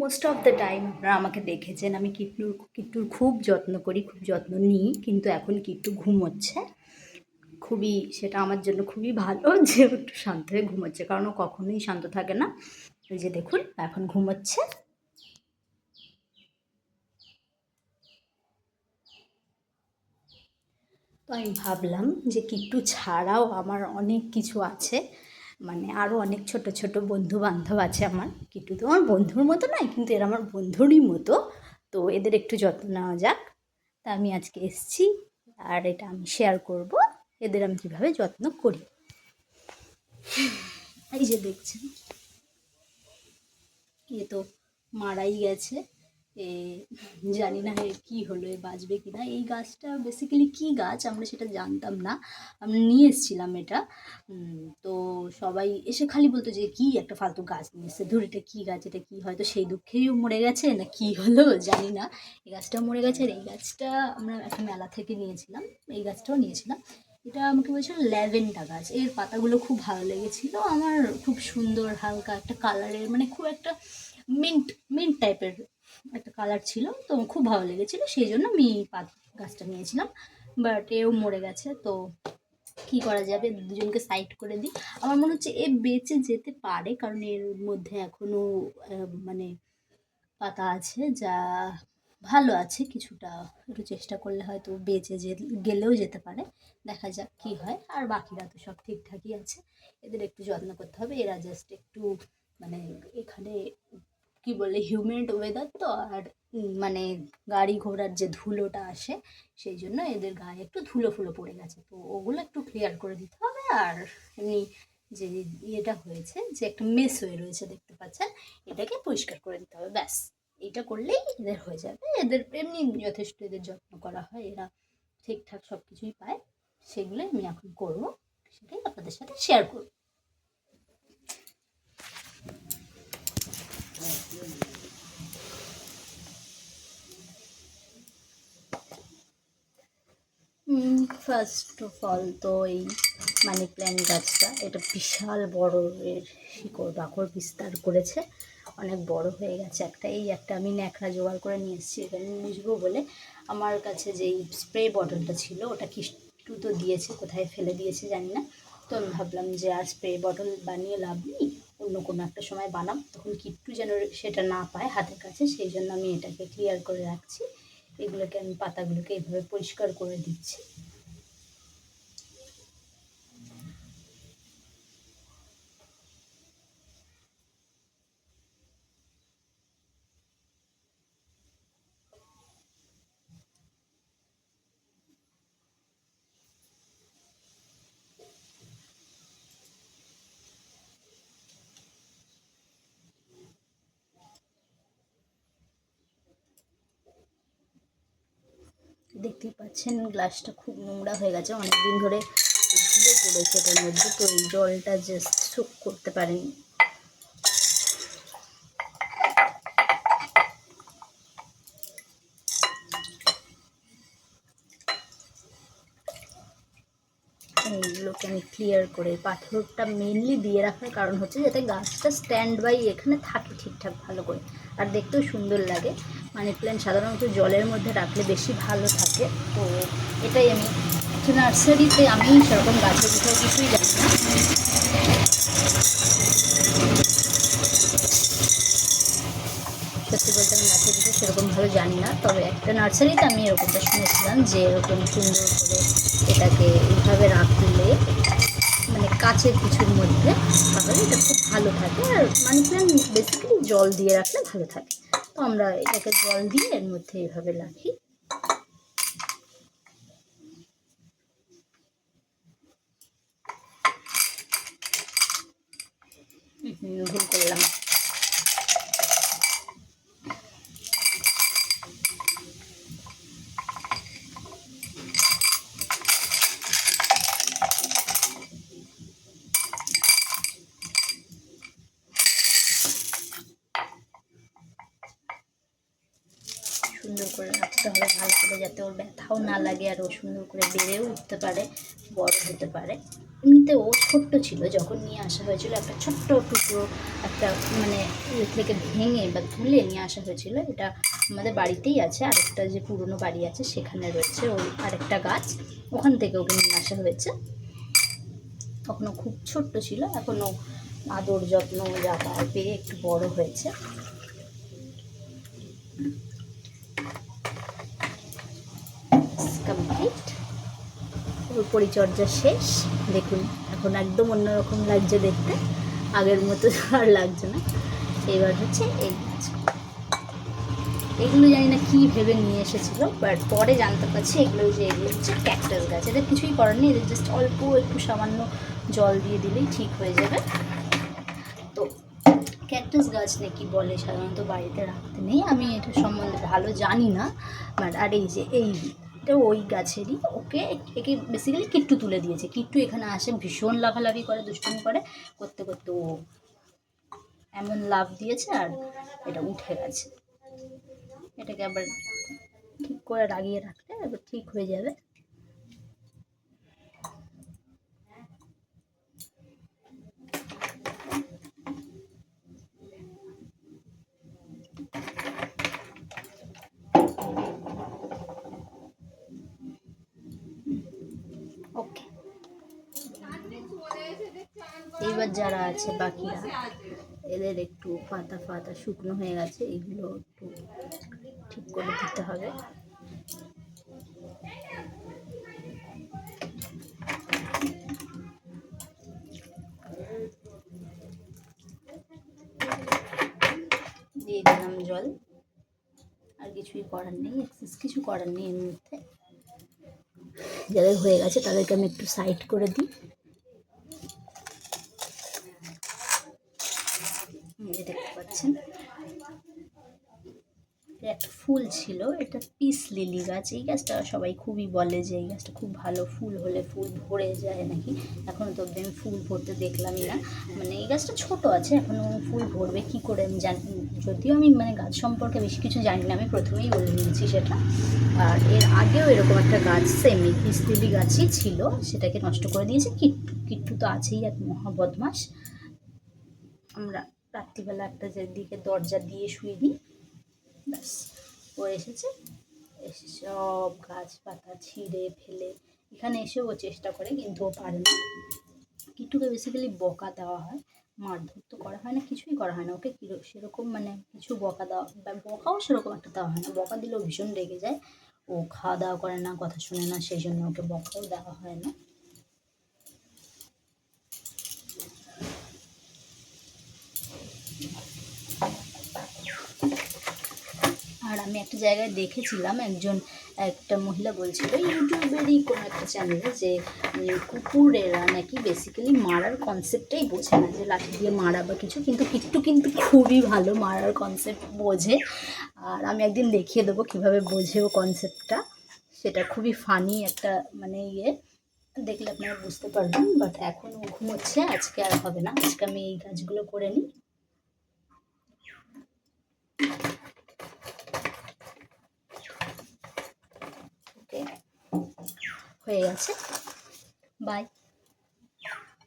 Most of the time আপনারা আমাকে দেখেছেন আমি কিট্টুর খুব যত্ন করি, খুব যত্ন নিই, কিন্তু এখন কিট্টু ঘুমোচ্ছে। খুবই সেটা আমার জন্য খুবই ভালো যে ও একটু শান্ত হয়ে ঘুমোচ্ছে, কারণ ও কখনোই শান্ত থাকে না। ওই যে দেখুন এখন ঘুমোচ্ছে। তো আমি ভাবলাম যে কিট্টু ছাড়াও আমার অনেক কিছু আছে, মানে আরও অনেক ছোট ছোট বন্ধু বান্ধব আছে আমার। কিট্টু তো আমার বন্ধুর মতো নয়, কিন্তু এরা আমার বন্ধুরই মতো। তো এদের একটু যত্ন নেওয়া যাক। তা আমি আজকে এসেছি, আর এটা আমি শেয়ার করব এদের আমি কীভাবে যত্ন করি। এই যে দেখছেন, এ তো মারাই গেছে। এ জানি না এর কী হলো, এ বাঁচবে কি না। এই গাছটা বেসিক্যালি কী গাছ আমরা সেটা জানতাম না, আমরা নিয়ে এসেছিলাম এটা। তো সবাই এসে খালি বলতো যে কী একটা ফালতু গাছ নিয়ে এসছে, ধর এটা কী গাছ, এটা কী, হয়তো সেই দুঃখেইও মরে গেছে না কী হলো জানি না। এই গাছটা মরে গেছে। আর এই গাছটা আমরা একটা মেলা থেকে নিয়েছিলাম, এই গাছটাও নিয়েছিলাম। এটা আমাকে বলছিল ল্যাভেন্ডার গাছ, এর পাতাগুলো খুব ভালো লেগেছিলো আমার, খুব সুন্দর হালকা একটা কালারের, মানে খুব একটা মিন্ট মিন্ট টাইপের একটা কালার ছিল, তো খুব ভালো লেগেছিলো, সেই জন্য আমি গাছটা নিয়েছিলাম। বাট এও মরে গেছে, তো কী করা যাবে, দুজনকে সাইড করে দিই। আমার মনে হচ্ছে এ বেঁচে যেতে পারে, কারণ এর মধ্যে এখনও মানে পাতা আছে যা ভালো আছে কিছুটা, একটু চেষ্টা করলে হয়তো বেঁচে গেলেও যেতে পারে। দেখা যাক কী হয়। আর বাকিরা তো সব ঠিকঠাকই আছে, এদের একটু যত্ন করতে হবে। এরা জাস্ট একটু মানে এখানে কি বলে হিউমেড ওয়েদার তো, আর মানে গাড়ি ঘোড়ার যে ধুলোটা আসে, সেই জন্য এদের গায়ে একটু ধুলো ফুলো পড়ে গেছে, তো ওগুলো একটু ক্লিয়ার করে দিতে হবে। আর এমনি যে ইয়েটা হয়েছে, যে একটা মেস হয়ে রয়েছে দেখতে পাচ্ছেন, এটাকে পরিষ্কার করে দিতে হবে, ব্যাস। এটা করলেই এদের হয়ে যাবে। এদের এমনি যথেষ্ট এদের যত্ন করা হয়, এরা ঠিকঠাক সব কিছুই পায়। সেগুলোই আমি এখন করবো, সেটাই আপনাদের সাথে শেয়ার করবো। ফার্স্ট অফ অল তো এই মানি প্ল্যান্ট গাছটা, এটা বিশাল বড়, এর শিকড় বাকড় বিস্তার করেছে, অনেক বড় হয়ে গেছে। একটা আমি ন্যাকড়া জোগাড় করে নিয়ে এসেছি এখানে মুছবো বলে। আমার কাছে যেই স্প্রে বটলটা ছিল ওটা কিট্টু তো দিয়েছে, কোথায় ফেলে দিয়েছে জানি না। তো আমি ভাবলাম যে আর স্প্রে বটল বানিয়ে লাভ নেই, অন্য কোনো একটা সময় বানাম, তখন কিট্টু যেন সেটা না পায় হাতের কাছে, সেই জন্য আমি এটাকে ক্লিয়ার করে রাখছি। এগুলোকে আমি পাতাগুলোকে এইভাবে পরিষ্কার করে দিচ্ছি। দেখতেই পাচ্ছেন গ্লাসটা খুব নোংরা হয়ে গেছে, অনেকদিন ধরে ধুলো পড়েছে এটার মধ্যে, তো এই জলটা জাস্ট সোক করতে পারেনি। এইগুলোকে আমি ক্লিয়ার করে, পাথরটা মেনলি দিয়ে রাখার কারণ হচ্ছে যাতে গাছটা স্ট্যান্ড বাই এখানে থাকে ঠিকঠাক ভালো করে, আর দেখতেও সুন্দর লাগে। মানি প্ল্যান্ট সাধারণত জলের মধ্যে রাখলে বেশি ভালো থাকে, তো এটাই আমি নার্সারিতে, আমি সেরকম গাছের বিষয়ে কিছুই জানি না, সত্যি বলতে আমি গাছের বিষয়ে সেরকমভাবে জানি না। তবে একটা নার্সারিতে আমি এরকমটা শুনেছিলাম যে এরকম সুন্দর করে এটাকে এইভাবে রাখলে, মানে কাচের কিছুর মধ্যে, তাহলে এটা খুব ভালো থাকে। আর মানি প্ল্যান্ট বেসিক্যালি জল দিয়ে রাখলে ভালো থাকে, তো আমরা এটাকে জল দিয়ে এর মধ্যে এইভাবে রাখি। ভুল করলাম। সুন্দর করে রাখতে হবে ভালো করে, যাতে ওর ব্যথাও না লাগে আর ও সুন্দর করে বেড়েও উঠতে পারে, বড় হতে পারে। এমনি মধ্যে ও ছোট্ট ছিল যখন নিয়ে আসা হয়েছিল, একটা ছোট্ট টুকরো একটা মানে থেকে ভেঙে বা তুলে নিয়ে আসা হয়েছিল। এটা আমাদের বাড়িতেই আছে, আরেকটা যে পুরনো বাড়ি আছে সেখানে রয়েছে ওই আরেকটা গাছ, ওখান থেকে ওকে নিয়ে আসা হয়েছে। তখনও খুব ছোট্ট ছিল, এখনও আদর যত্ন যাতায়াত পেয়ে একটু বড় হয়েছে। কমপ্লিট, ওর পরিচর্যা শেষ। দেখুন এখন একদম অন্যরকম লাগছে দেখতে, আগের মতো আর লাগছে না। এবার হচ্ছে এই গাছ, এগুলো জানি না কী ভেবে নিয়ে এসেছিলো, বাট পরে জানতে পারছি এগুলো হচ্ছে ক্যাকটাস গাছ। এদের কিছুই করার নেই, এদের জাস্ট অল্প একটু সামান্য জল দিয়ে দিলেই ঠিক হয়ে যাবে। তো ক্যাকটাস গাছ নাকি বলে সাধারণত বাড়িতে রাখতে নেই, আমি এটা সম্বন্ধে ভালো জানি না। বাট আর এই যে এটা ওই গাছেরই, একে বেসিক্যালি কিট্টু তুলে দিয়েছে। কিট্টু এখানে আসে, ভীষণ লাফালাফি করে, দুষ্টুমি করে, করতে করতে ও এমন লাফ দিয়েছে আর এটা উঠে গেছে। এটাকে আবার ঠিক করে লাগিয়ে রাখলে এবার ঠিক হয়ে যাবে। ওকে, এইবার যারা আছে বাকিরা, এদের একটু পাতা ফাতা শুকনো হয়ে গেছে, এগুলো একটু ঠিক করে দিতে হবে। দিয়ে দিলাম জল, আর কিছুই করার নেই, এক্সেস কিছু করার নেই এর মধ্যে। যাদের হয়ে গেছে তাদেরকে আমি একটু সাইড করে দিই। দেখতে পাচ্ছেন একটা ফুল ছিল, এটা পিস লিলি গাছ। এই গাছটা সবাই খুবই বলে যে এই গাছটা খুব ভালো, ফুল হলে ফুল ভরে যায় নাকি। এখনও তো আমি ফুল ভরতে দেখলামই না, মানে এই গাছটা ছোট আছে, এখনও ফুল ভরবে কী করে আমি জানি, যদিও আমি মানে গাছ সম্পর্কে বেশি কিছু জানি না, আমি প্রথমেই বলে দিয়েছি সেটা। আর এর আগেও এরকম একটা গাছ সেম এই পিস লিলি গাছই ছিল, সেটাকে নষ্ট করে দিয়েছে কিট্টু। কিট্টু তো আছেই এক মহা বদমাস। আমরা রাত্রিবেলা একটা দিকে দরজা দিয়ে শুয়ে দিই, ব্যাস ও এসে সব গাছপাতা ছিঁড়ে ফেলে এখানে এসে ও চেষ্টা করে, কিন্তু ও পারে না। কিট্টুকে বেসিক্যালি বকা দেওয়া হয়, মারধর তো করা হয় না, কিছুই করা হয় না ওকে সেরকম, মানে কিছু বকা দেওয়া বা বকাও সেরকম একটা দেওয়া হয় না। বকা দিলেও ভীষণ রেগে যায়, ও খাওয়া দাওয়া করে না, কথা শোনে না, সেই জন্য ওকে বকাও দেওয়া হয় না। আর আমি একটা জায়গায় দেখেছিলাম একটা মহিলা বলছিল ইউটিউবেরই কোনো একটা চ্যানেলে, যে কুকুরেরা নাকি বেসিক্যালি মারার কনসেপ্টটাই বোঝে না, যে লাঠি দিয়ে মারা বা কিছু, কিন্তু কিট্টু কিন্তু খুবই ভালো মারার কনসেপ্ট বোঝে। আর আমি একদিন দেখিয়ে দেবো কীভাবে বোঝে ও কনসেপ্টটা, সেটা খুবই ফানি একটা মানে দেখলে আপনারা বুঝতে পারবেন। বাট এখন ও ঘুমোচ্ছে, আজকে আর হবে না, আজকে আমি এই কাজগুলো করে নিই। ওকে, হয়ে গেছে, বাই।